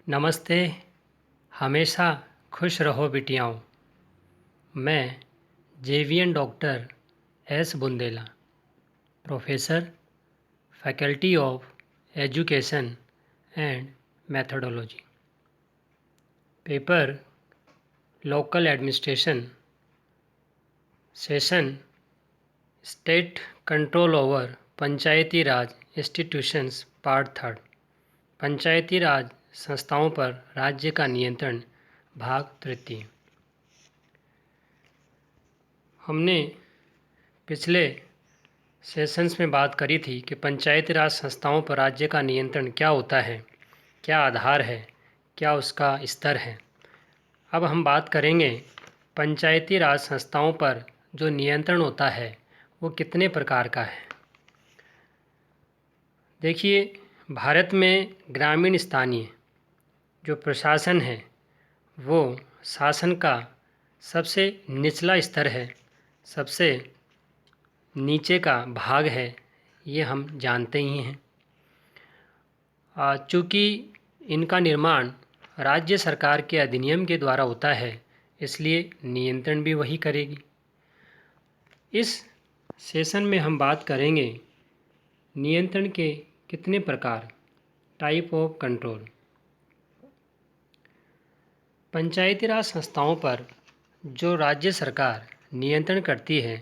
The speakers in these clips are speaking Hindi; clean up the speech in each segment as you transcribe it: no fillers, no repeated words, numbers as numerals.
नमस्ते। हमेशा खुश रहो बिटियाओं। मैं JVN doctor S Bundela, professor, faculty of education and methodology. Paper local administration session state control over Panchayati Raj institutions part 3 पंचायती राज संस्थाओं पर राज्य का नियंत्रण भाग 3। हमने पिछले सेशंस में बात करी थी कि पंचायती राज संस्थाओं पर राज्य का नियंत्रण क्या होता है, क्या आधार है, क्या उसका स्तर है। अब हम बात करेंगे पंचायती राज संस्थाओं पर जो नियंत्रण होता है वो कितने प्रकार का है। देखिए, भारत में ग्रामीण स्थानीय जो प्रशासन है वो शासन का सबसे निचला स्तर है, सबसे नीचे का भाग है, ये हम जानते ही हैं। चूँकि इनका निर्माण राज्य सरकार के अधिनियम के द्वारा होता है, इसलिए नियंत्रण भी वही करेगी। इस सेशन में हम बात करेंगे नियंत्रण के कितने प्रकार, टाइप ऑफ कंट्रोल। पंचायती राज संस्थाओं पर जो राज्य सरकार नियंत्रण करती है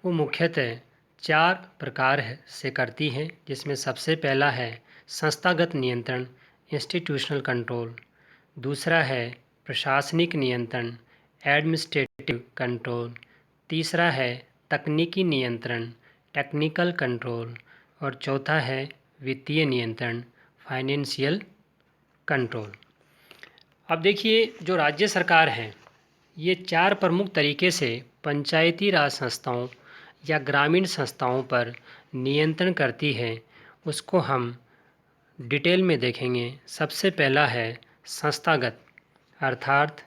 वो मुख्यतः 4 प्रकार से करती है, जिसमें सबसे पहला है संस्थागत नियंत्रण इंस्टीट्यूशनल कंट्रोल, दूसरा है प्रशासनिक नियंत्रण एडमिनिस्ट्रेटिव कंट्रोल, तीसरा है तकनीकी नियंत्रण टेक्निकल कंट्रोल और चौथा है वित्तीय नियंत्रण फाइनेंशियल कंट्रोल। अब देखिए, जो राज्य सरकार है ये 4 प्रमुख तरीके से पंचायती राज संस्थाओं या ग्रामीण संस्थाओं पर नियंत्रण करती है, उसको हम डिटेल में देखेंगे। सबसे पहला है संस्थागत अर्थात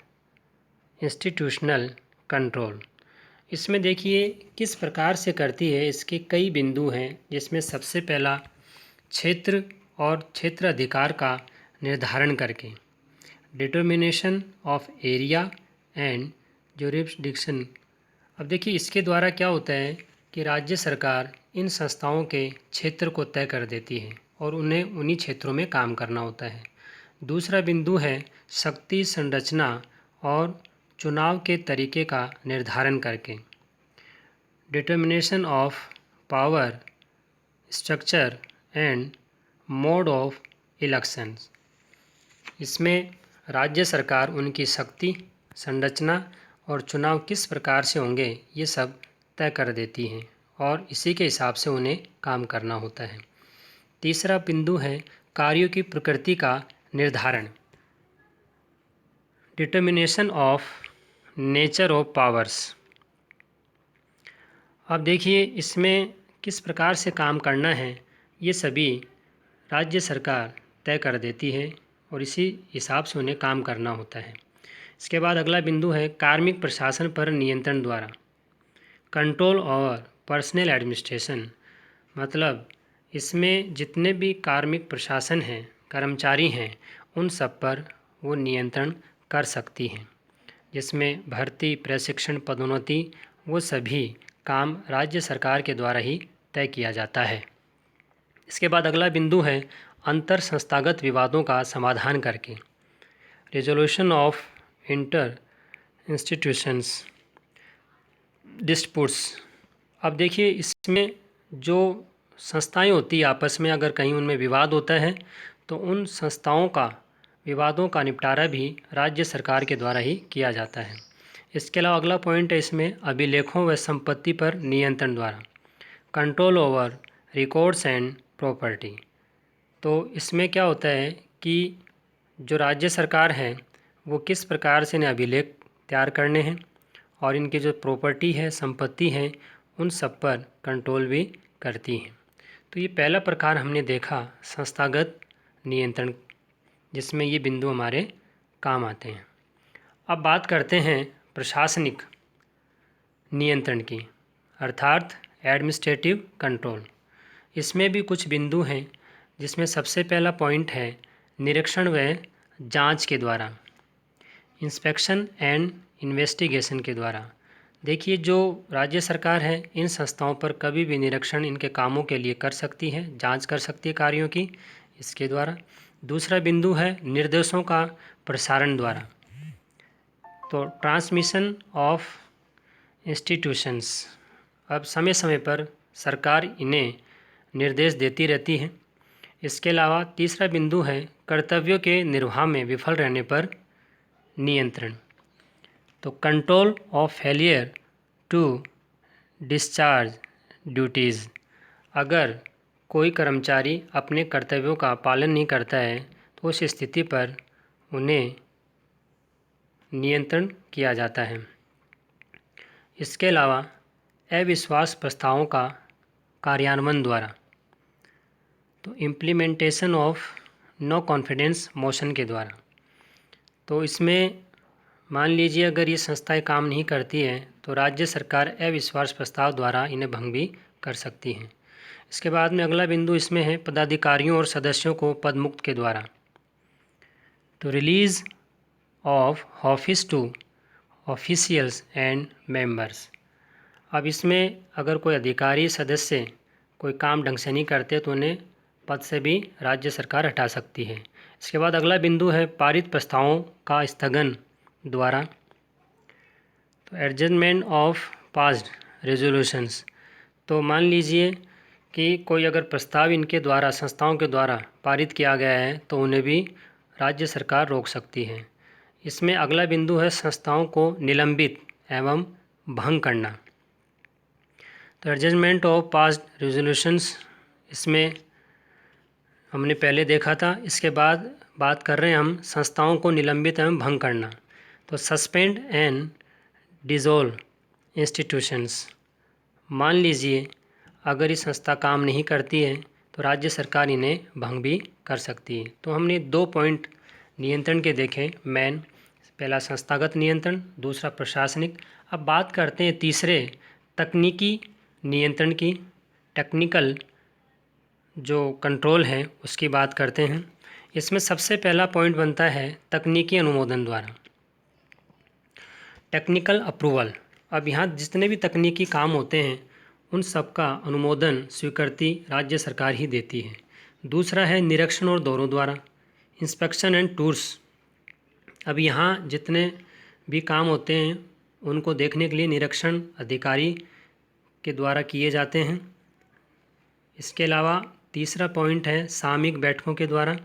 इंस्टीट्यूशनल कंट्रोल। इसमें देखिए किस प्रकार से करती है, इसके कई बिंदु हैं, जिसमें सबसे पहला क्षेत्र और क्षेत्र अधिकार का निर्धारण करके determination of area and jurisdiction. अब देखिए, इसके द्वारा क्या होता है कि राज्य सरकार इन संस्थाओं के क्षेत्र को तय कर देती है और उन्हें उन्हीं क्षेत्रों में काम करना होता है। दूसरा बिंदु है शक्ति संरचना और चुनाव के तरीके का निर्धारण करके determination of power structure and mode of elections. इसमें राज्य सरकार उनकी शक्ति संरचना और चुनाव किस प्रकार से होंगे ये सब तय कर देती हैं और इसी के हिसाब से उन्हें काम करना होता है। तीसरा बिंदु है कार्यों की प्रकृति का निर्धारण determination of nature of powers. अब देखिए, इसमें किस प्रकार से काम करना है ये सभी राज्य सरकार तय कर देती है और इसी हिसाब से उन्हें काम करना होता है। इसके बाद अगला बिंदु है कार्मिक प्रशासन पर नियंत्रण द्वारा कंट्रोल ओवर पर्सनल एडमिनिस्ट्रेशन। मतलब इसमें जितने भी कार्मिक प्रशासन हैं, कर्मचारी हैं, उन सब पर वो नियंत्रण कर सकती हैं, जिसमें भर्ती प्रशिक्षण पदोन्नति वो सभी काम राज्य सरकार के द्वारा ही तय किया जाता है। इसके बाद अगला बिंदु है अंतर संस्थागत विवादों का समाधान करके resolution of inter institutions disputes. अब देखिए, इसमें जो संस्थाएं होती है आपस में अगर कहीं उनमें विवाद होता है तो उन संस्थाओं का विवादों का निपटारा भी राज्य सरकार के द्वारा ही किया जाता है। इसके अलावा अगला पॉइंट है इसमें अभिलेखों व संपत्ति पर नियंत्रण द्वारा control over records and property. तो इसमें क्या होता है कि जो राज्य सरकार है वो किस प्रकार से इन्हें अभिलेख तैयार करने हैं और इनकी जो प्रॉपर्टी है, संपत्ति है, उन सब पर कंट्रोल भी करती हैं। तो ये पहला प्रकार हमने देखा संस्थागत नियंत्रण, जिसमें ये बिंदु हमारे काम आते हैं। अब बात करते हैं प्रशासनिक नियंत्रण की अर्थात एडमिनिस्ट्रेटिव कंट्रोल। इसमें भी कुछ बिंदु हैं, जिसमें सबसे पहला पॉइंट है निरीक्षण व जांच के द्वारा, इंस्पेक्शन एंड इन्वेस्टिगेशन के द्वारा। देखिए, जो राज्य सरकार है इन संस्थाओं पर कभी भी निरीक्षण इनके कामों के लिए कर सकती है, जांच कर सकती है कार्यों की इसके द्वारा। दूसरा बिंदु है निर्देशों का प्रसारण द्वारा। तो ट्रांसमिशन ऑफ इंस्टीट्यूशंस, अब समय समय पर सरकार इन्हें निर्देश देती रहती है। इसके अलावा तीसरा बिंदु है कर्तव्यों के निर्वाह में विफल रहने पर नियंत्रण। तो control of failure to discharge duties, अगर कोई कर्मचारी अपने कर्तव्यों का पालन नहीं करता है तो उस स्थिति पर उन्हें नियंत्रण किया जाता है। इसके अलावा अविश्वास प्रस्तावों का कार्यान्वयन द्वारा, तो implementation of no confidence motion के द्वारा। तो इसमें मान लीजिए अगर ये संस्थाएं काम नहीं करती हैं तो राज्य सरकार अविश्वास प्रस्ताव द्वारा इन्हें भंग भी कर सकती हैं। इसके बाद में अगला बिंदु इसमें है पदाधिकारियों और सदस्यों को पदमुक्त के द्वारा। तो release of office to officials and members, अब इसमें अगर कोई अधिकारी सदस्य कोई काम ढंग से नहीं करते तो उन्हें पद से भी राज्य सरकार हटा सकती है। इसके बाद अगला बिंदु है पारित प्रस्तावों का स्थगन द्वारा। तो एडजमेंट ऑफ पास्ड रेजोल्यूशंस, तो मान लीजिए कि कोई अगर प्रस्ताव इनके द्वारा संस्थाओं के द्वारा पारित किया गया है तो उन्हें भी राज्य सरकार रोक सकती है। इसमें अगला बिंदु है संस्थाओं को निलंबित एवं भंग करना। तो एडजमेंट ऑफ पास्ड रेजोल्यूशंस इसमें हमने पहले देखा था। इसके बाद बात कर रहे हैं हम संस्थाओं को निलंबित एवं भंग करना। तो सस्पेंड एंड डिसॉल्व इंस्टीट्यूशंस, मान लीजिए अगर ये संस्था काम नहीं करती है तो राज्य सरकार इन्हें भंग भी कर सकती है। तो हमने 2 पॉइंट नियंत्रण के देखे मेन, पहला संस्थागत नियंत्रण, दूसरा प्रशासनिक। अब बात करते हैं तीसरे तकनीकी नियंत्रण की, टेक्निकल जो कंट्रोल है उसकी बात करते हैं। इसमें सबसे पहला पॉइंट बनता है तकनीकी अनुमोदन द्वारा, टेक्निकल अप्रूवल। अब यहाँ जितने भी तकनीकी काम होते हैं उन सब का अनुमोदन स्वीकृति राज्य सरकार ही देती है। दूसरा है निरीक्षण और दौरों द्वारा, इंस्पेक्शन एंड टूर्स। अब यहाँ जितने भी काम होते हैं उनको देखने के लिए निरीक्षण अधिकारी के द्वारा किए जाते हैं। इसके अलावा तीसरा पॉइंट है सामूहिक बैठकों के द्वारा,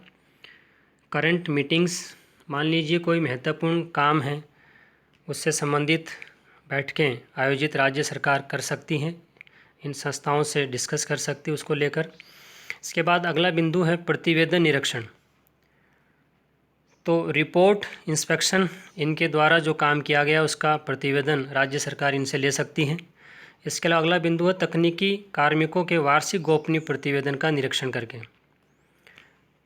करंट मीटिंग्स। मान लीजिए कोई महत्वपूर्ण काम है उससे संबंधित बैठकें आयोजित राज्य सरकार कर सकती हैं, इन संस्थाओं से डिस्कस कर सकती है उसको लेकर। इसके बाद अगला बिंदु है प्रतिवेदन निरीक्षण। तो रिपोर्ट इंस्पेक्शन इनके द्वारा जो काम किया गया उसका प्रतिवेदन राज्य सरकार इनसे ले सकती है। इसके अलावा अगला बिंदु है तकनीकी कार्मिकों के वार्षिक गोपनीय प्रतिवेदन का निरीक्षण करके।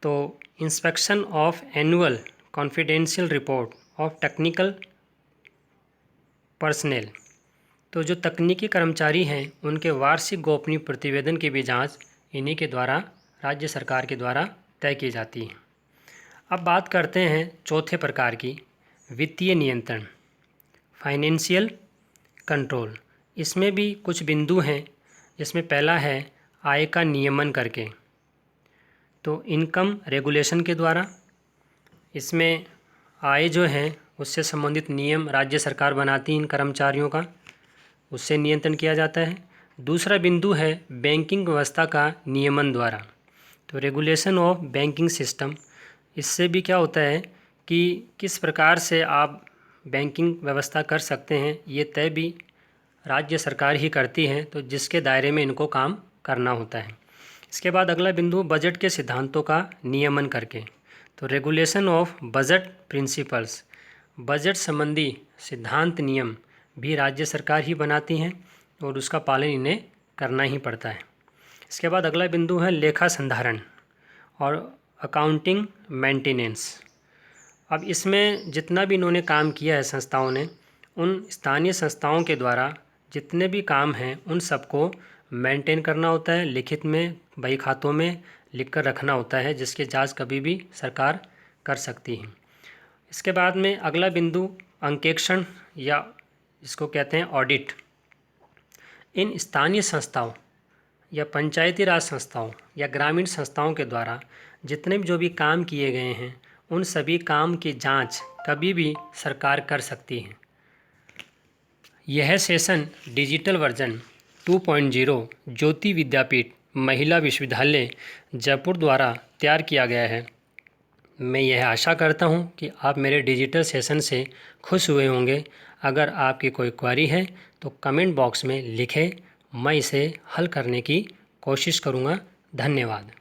तो inspection of annual confidential report of technical personnel, तो जो तकनीकी कर्मचारी हैं उनके वार्षिक गोपनीय प्रतिवेदन की भी जांच इन्हीं के द्वारा राज्य सरकार के द्वारा तय की जाती है। अब बात करते हैं चौथे प्रकार की, वित्तीय नियंत्रण, फाइनेंशियल कंट्रोल। इसमें भी कुछ बिंदु हैं जिसमें पहला है आय का नियमन करके, तो इनकम रेगुलेशन के द्वारा। इसमें आय जो है उससे संबंधित नियम राज्य सरकार बनाती है इन कर्मचारियों का, उससे नियंत्रण किया जाता है। दूसरा बिंदु है बैंकिंग व्यवस्था का नियमन द्वारा, तो रेगुलेशन ऑफ बैंकिंग सिस्टम। इससे भी क्या होता है कि किस प्रकार से आप बैंकिंग व्यवस्था कर सकते हैं ये तय भी राज्य सरकार ही करती है, तो जिसके दायरे में इनको काम करना होता है। इसके बाद अगला बिंदु बजट के सिद्धांतों का नियमन करके, तो regulation of budget principles, budget संबंधी सिद्धांत नियम भी राज्य सरकार ही बनाती हैं और उसका पालन इन्हें करना ही पड़ता है। इसके बाद अगला बिंदु है लेखा संधारण और अकाउंटिंग मेंटेनेंस। अब इसमें जितना भी इन्होंने काम किया है संस्थाओं ने, उन स्थानीय संस्थाओं के द्वारा जितने भी काम हैं उन सबको मेंटेन करना होता है, लिखित में बही खातों में लिख कर रखना होता है, जिसकी जांच कभी भी सरकार कर सकती हैं। इसके बाद में अगला बिंदु अंकेक्षण या इसको कहते हैं ऑडिट। इन स्थानीय संस्थाओं या पंचायती राज संस्थाओं या ग्रामीण संस्थाओं के द्वारा जितने भी जो भी काम किए गए हैं उन सभी काम की जांच कभी भी सरकार कर सकती है। यह सेशन डिजिटल वर्जन 2.0 ज्योति विद्यापीठ महिला विश्वविद्यालय जयपुर द्वारा तैयार किया गया है। मैं यह आशा करता हूं कि आप मेरे डिजिटल सेशन से खुश हुए होंगे। अगर आपकी कोई क्वेरी है तो कमेंट बॉक्स में लिखें, मैं इसे हल करने की कोशिश करूंगा। धन्यवाद।